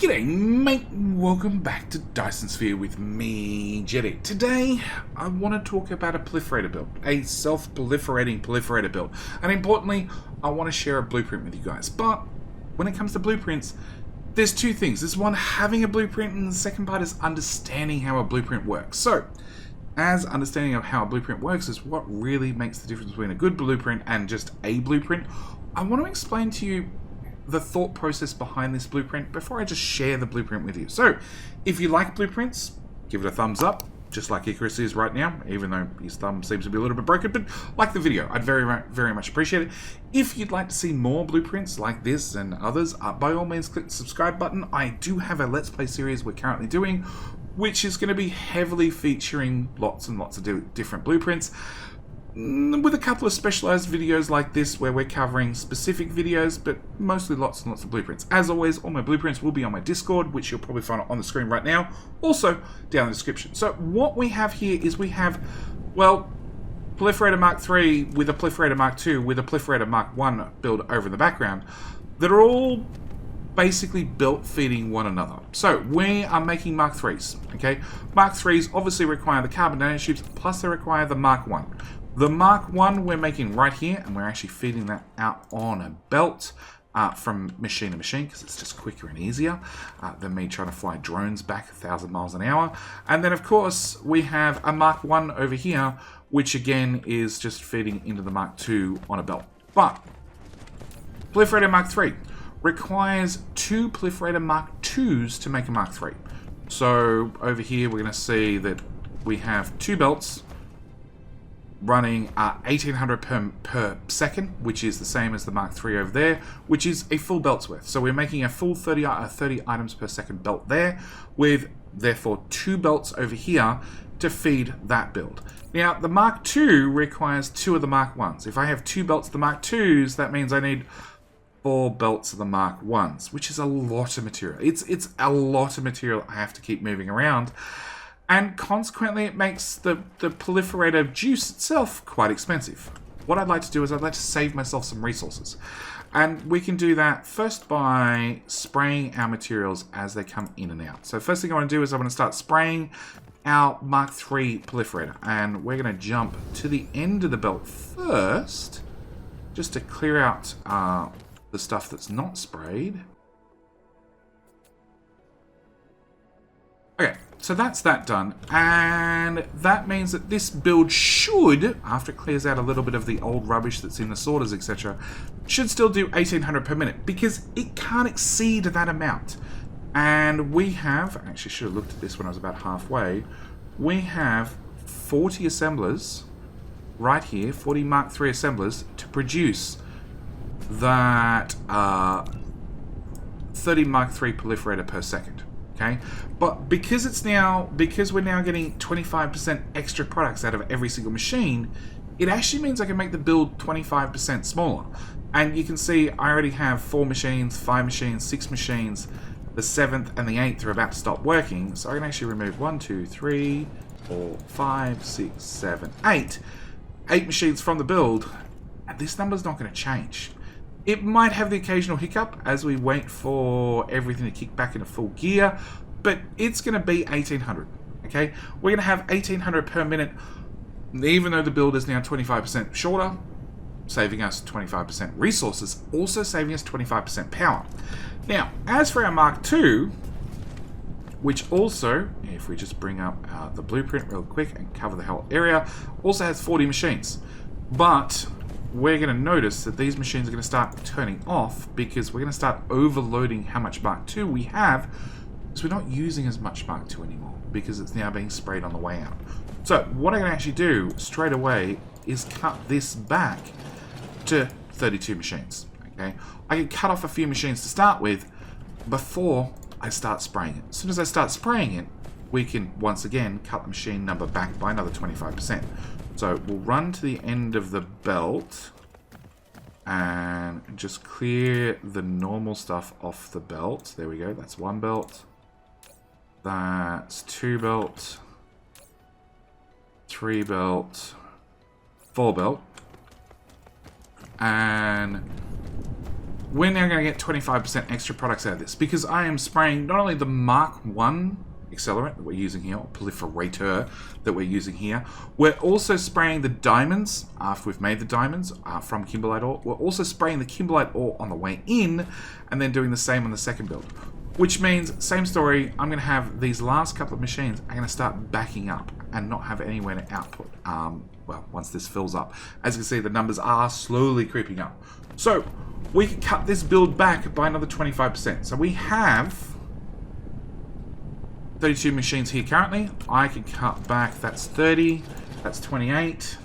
G'day mate, welcome back to Dyson Sphere with me, Jetty. Today, I want to talk about a proliferator build, a self-proliferating proliferator build. And importantly, I want to share a blueprint with you guys. But when it comes to blueprints, there's two things. There's one, having a blueprint, and the second part is understanding how a blueprint works. So, as understanding of how a blueprint works is what really makes the difference between a good blueprint and just a blueprint, I want to explain to you the thought process behind this blueprint before I just share the blueprint with you. So, if you like blueprints, give it a thumbs up, just like Icarus is right now, even though his thumb seems to be a little bit broken, but like the video, I'd very much appreciate it. If you'd like to see more blueprints like this and others, by all means click the subscribe button. I do have a Let's Play series we're currently doing, which is going to be heavily featuring lots and lots of different blueprints, with a couple of specialized videos like this where we're covering specific videos, but mostly lots and lots of blueprints. As always, all my blueprints will be on my Discord, which you'll probably find on the screen right now, also down in the description. So what we have here is we have, well, Proliferator Mark III with a Proliferator Mark II with a Proliferator Mark I build over in the background that are all basically built feeding one another. So we are making Mark IIIs, okay? Mark IIIs obviously require the carbon nanotubes, plus they require the Mark I. The Mark I we're making right here, and we're actually feeding that out on a belt from machine to machine, because it's just quicker and easier than me trying to fly drones back 1,000 miles an hour. And then, of course, we have a Mark I over here, which again is just feeding into the Mark II on a belt. But Proliferator Mark III requires two Proliferator Mark IIs to make a Mark III. So over here, we're going to see that we have two belts running 1800 per second, which is the same as the Mark III over there, which is a full belt's worth. So we're making a full 30 items per second belt there, with therefore two belts over here to feed that build. Now, the Mark II requires two of the Mark Is. If I have two belts of the Mark IIs, that means I need 4 belts of the Mark Is, which is a lot of material. It's a lot of material I have to keep moving around. And consequently, it makes the proliferator juice itself quite expensive. What I'd like to do is I'd like to save myself some resources. And we can do that first by spraying our materials as they come in and out. So first thing I want to do is I want to start spraying our Mark III proliferator. And we're going to jump to the end of the belt first, just to clear out the stuff that's not sprayed. Okay. So that's that done, and that means that this build should, after it clears out a little bit of the old rubbish that's in the sorters, etc., should still do 1800 per minute, because it can't exceed that amount. And we have, I actually should have looked at this when I was about halfway, we have 40 assemblers right here, 40 Mark III assemblers, to produce that 30 Mark III proliferator per second. Okay, but because we're now getting 25% extra products out of every single machine, it actually means I can make the build 25% smaller. And you can see I already have 4 machines, 5 machines, 6 machines. The 7th and the 8th are about to stop working, so I can actually remove 1, 2, 3, 4, 5, 6, 7, 8 machines from the build, and this number's not going to change. It might have the occasional hiccup as we wait for everything to kick back into full gear, but it's going to be 1800, okay? We're going to have 1800 per minute, even though the build is now 25% shorter, saving us 25% resources, also saving us 25% power. Now, as for our Mark II, which also, if we just bring up the blueprint real quick and cover the whole area, also has 40 machines. But we're going to notice that these machines are going to start turning off because we're going to start overloading how much Mark II we have, because we're not using as much Mark II anymore because it's now being sprayed on the way out. So what I can actually do straight away is cut this back to 32 machines. Okay, I can cut off a few machines to start with before I start spraying it. As soon as I start spraying it, we can once again cut the machine number back by another 25%. So we'll run to the end of the belt and just clear the normal stuff off the belt. There we go. That's 1 belt. That's 2 belt. 3 belt. 4 belt. And we're now going to get 25% extra products out of this because I am spraying not only the Mark 1 accelerant that we're using here, or proliferator that we're using here, we're also spraying the diamonds after we've made the diamonds from kimberlite ore. We're also spraying the kimberlite ore on the way in and then doing the same on the second build. Which means, same story, I'm going to have these last couple of machines are going to start backing up and not have anywhere to output. Well, once this fills up. As you can see, the numbers are slowly creeping up. So, we can cut this build back by another 25%. So we have 32 machines here currently. I can cut back, that's 30, that's 28,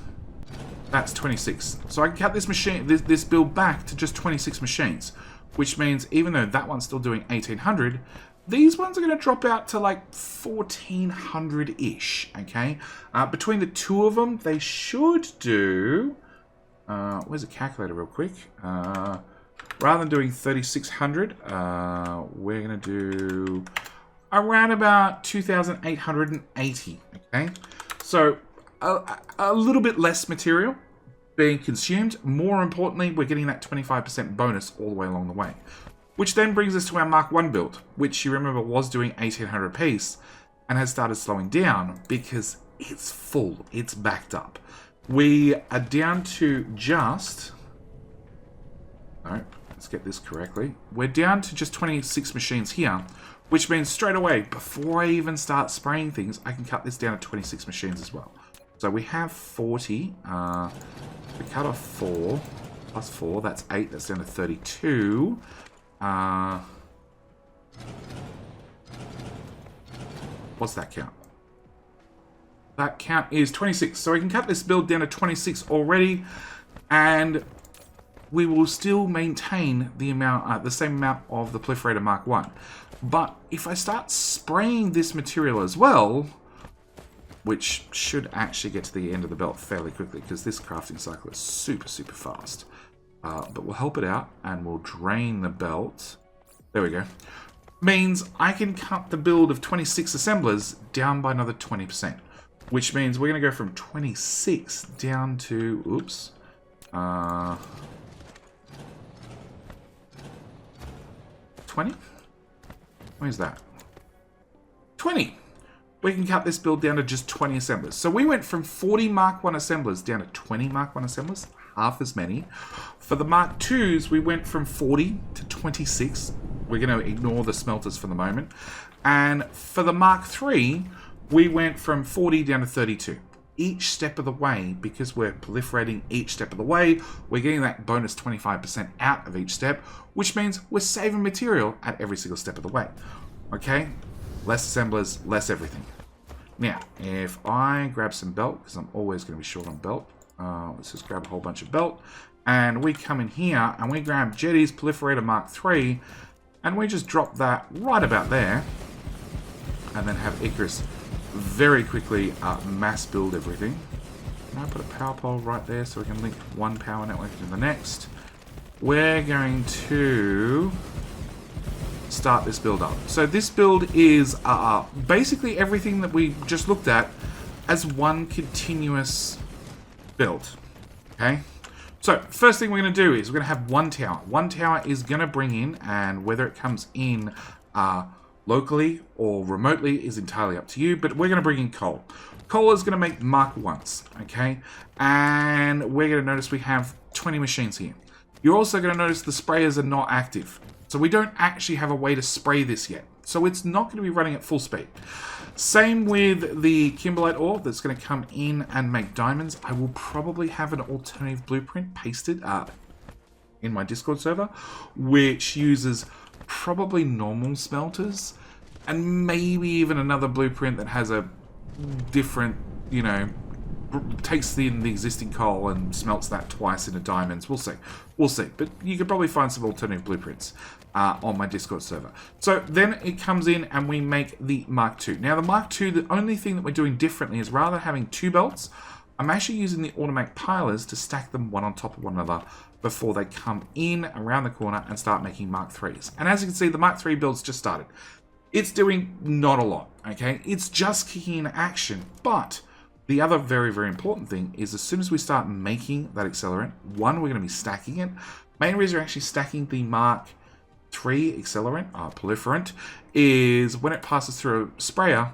that's 26. So I can cut this machine, this build back to just 26 machines, which means even though that one's still doing 1800, these ones are going to drop out to like 1400-ish, okay? Between the two of them, they should do... where's the calculator real quick? Rather than doing 3600, we're going to do around about 2880, okay? So a little bit less material being consumed. More importantly, we're getting that 25% bonus all the way along the way. Which then brings us to our Mark 1 build, which you remember was doing 1800 apiece and has started slowing down because it's full, it's backed up. We are down to just... No, let's get this correctly. We're down to just 26 machines here, which means straight away, before I even start spraying things, I can cut this down to 26 machines as well. So we have 40. We cut off 4 plus 4, that's 8, that's down to 32. What's that count? That count is 26. So we can cut this build down to 26 already, and we will still maintain the amount, the same amount of the Proliferator Mark 1. But if I start spraying this material as well, which should actually get to the end of the belt fairly quickly, because this crafting cycle is super, super fast. But we'll help it out, and we'll drain the belt. There we go. Means I can cut the build of 26 assemblers down by another 20%. Which means we're going to go from 26 down to... Oops. 20? Where's that? 20! We can cut this build down to just 20 assemblers. So we went from 40 Mark 1 assemblers down to 20 Mark 1 assemblers. Half as many. For the Mark 2s, we went from 40 to 26. We're going to ignore the smelters for the moment. And for the Mark 3, we went from 40 down to 32. Each step of the way, because we're proliferating each step of the way, we're getting that bonus 25% out of each step, which means we're saving material at every single step of the way. Okay? Less assemblers, less everything. Now, if I grab some belt, because I'm always going to be short on belt, let's just grab a whole bunch of belt, and we come in here, and we grab Jetty's Proliferator Mark 3, and we just drop that right about there, and then have Icarus very quickly mass build everything. Can I put a power pole right there so we can link one power network to the next? We're going to start this build up. So this build is basically everything that we just looked at as one continuous build. Okay? So first thing we're going to do is we're going to have one tower. One tower is going to bring in, and whether it comes in locally or remotely is entirely up to you, but we're going to bring in coal. Coal is going to make Mark 1s, okay? And we're going to notice we have 20 machines here. You're also going to notice the sprayers are not active. So we don't actually have a way to spray this yet. So it's not going to be running at full speed. Same with the kimberlite ore that's going to come in and make diamonds. I will probably have an alternative blueprint pasted in my Discord server, which uses probably normal smelters, and maybe even another blueprint that has a different, you know, takes in the existing coal and smelts that twice into diamonds. We'll see. We'll see. But you could probably find some alternative blueprints on my Discord server. So then it comes in and we make the Mark II. Now the Mark II, the only thing that we're doing differently is rather than having two belts, I'm actually using the automatic pilers to stack them one on top of one another before they come in around the corner and start making Mark IIIs. And as you can see, the Mark III build's just started. It's doing not a lot, okay? It's just kicking into action. But the other very, very important thing is as soon as we start making that accelerant, one, we're going to be stacking it. Main reason we're actually stacking the Mark 3 accelerant, proliferant, is when it passes through a sprayer,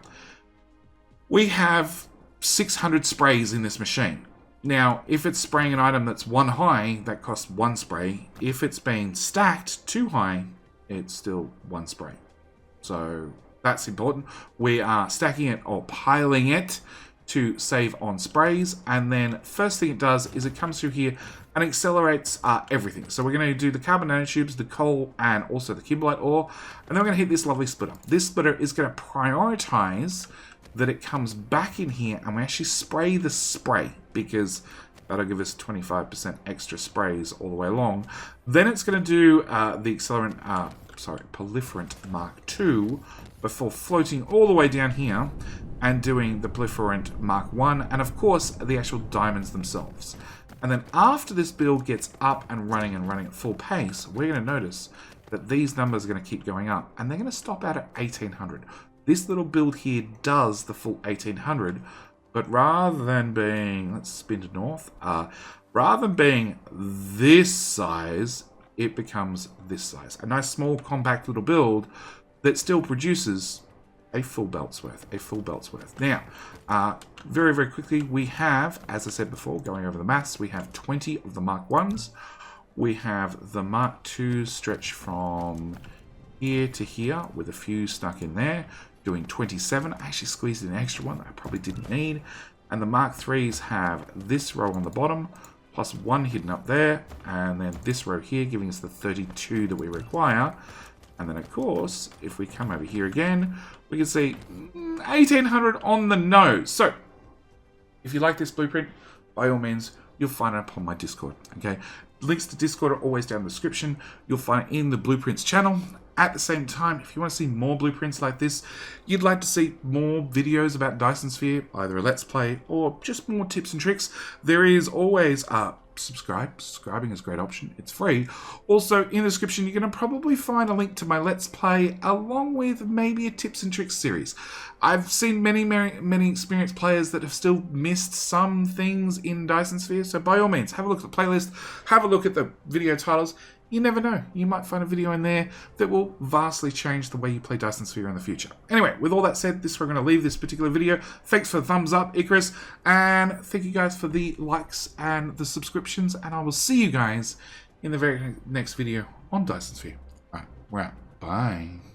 we have 600 sprays in this machine. Now, if it's spraying an item that's 1 high, that costs 1 spray. If it's being stacked 2 high, it's still 1 spray. So that's important. We are stacking it or piling it to save on sprays, and then first thing it does is it comes through here and accelerates everything. So we're going to do the carbon nanotubes, the coal, and also the kimberlite ore, and then we're going to hit this lovely splitter. This splitter is going to prioritize that it comes back in here and we actually spray the spray, because that'll give us 25% extra sprays all the way along. Then it's going to do the accelerant, proliferant Mark II before floating all the way down here and doing the proliferant Mark I, and of course the actual diamonds themselves. And then after this build gets up and running at full pace, we're going to notice that these numbers are going to keep going up, and they're going to stop out at 1800. This little build here does the full 1800, but rather than being, let's spin to north, rather than being this size, it becomes this size. A nice small compact little build that still produces a full belt's worth. Now, very, very quickly, we have, as I said before, going over the maths, we have 20 of the Mark 1s. We have the Mark 2 stretch from here to here with a few stuck in there, doing 27. I actually squeezed in an extra one that I probably didn't need. And the Mark 3s have this row on the bottom, plus 1 hidden up there, and then this row here giving us the 32 that we require. And then, of course, if we come over here again, we can see 1800 on the nose. So, if you like this blueprint, by all means, you'll find it up on my Discord, okay? Links to Discord are always down in the description. You'll find it in the Blueprints channel. At the same time, if you want to see more blueprints like this, you'd like to see more videos about Dyson Sphere, either a Let's Play or just more tips and tricks, there is always subscribing is a great option. It's free. Also, in the description, you're going to probably find a link to my Let's Play, along with maybe a tips and tricks series. I've seen many experienced players that have still missed some things in Dyson Sphere, so by all means, have a look at the playlist, have a look at the video titles. You never know. You might find a video in there that will vastly change the way you play Dyson Sphere in the future. Anyway, with all that said, this is where we're going to leave this particular video. Thanks for the thumbs up, Icarus, and thank you guys for the likes and the subscriptions, and I will see you guys in the very next video on Dyson Sphere. All right, we're out. Bye.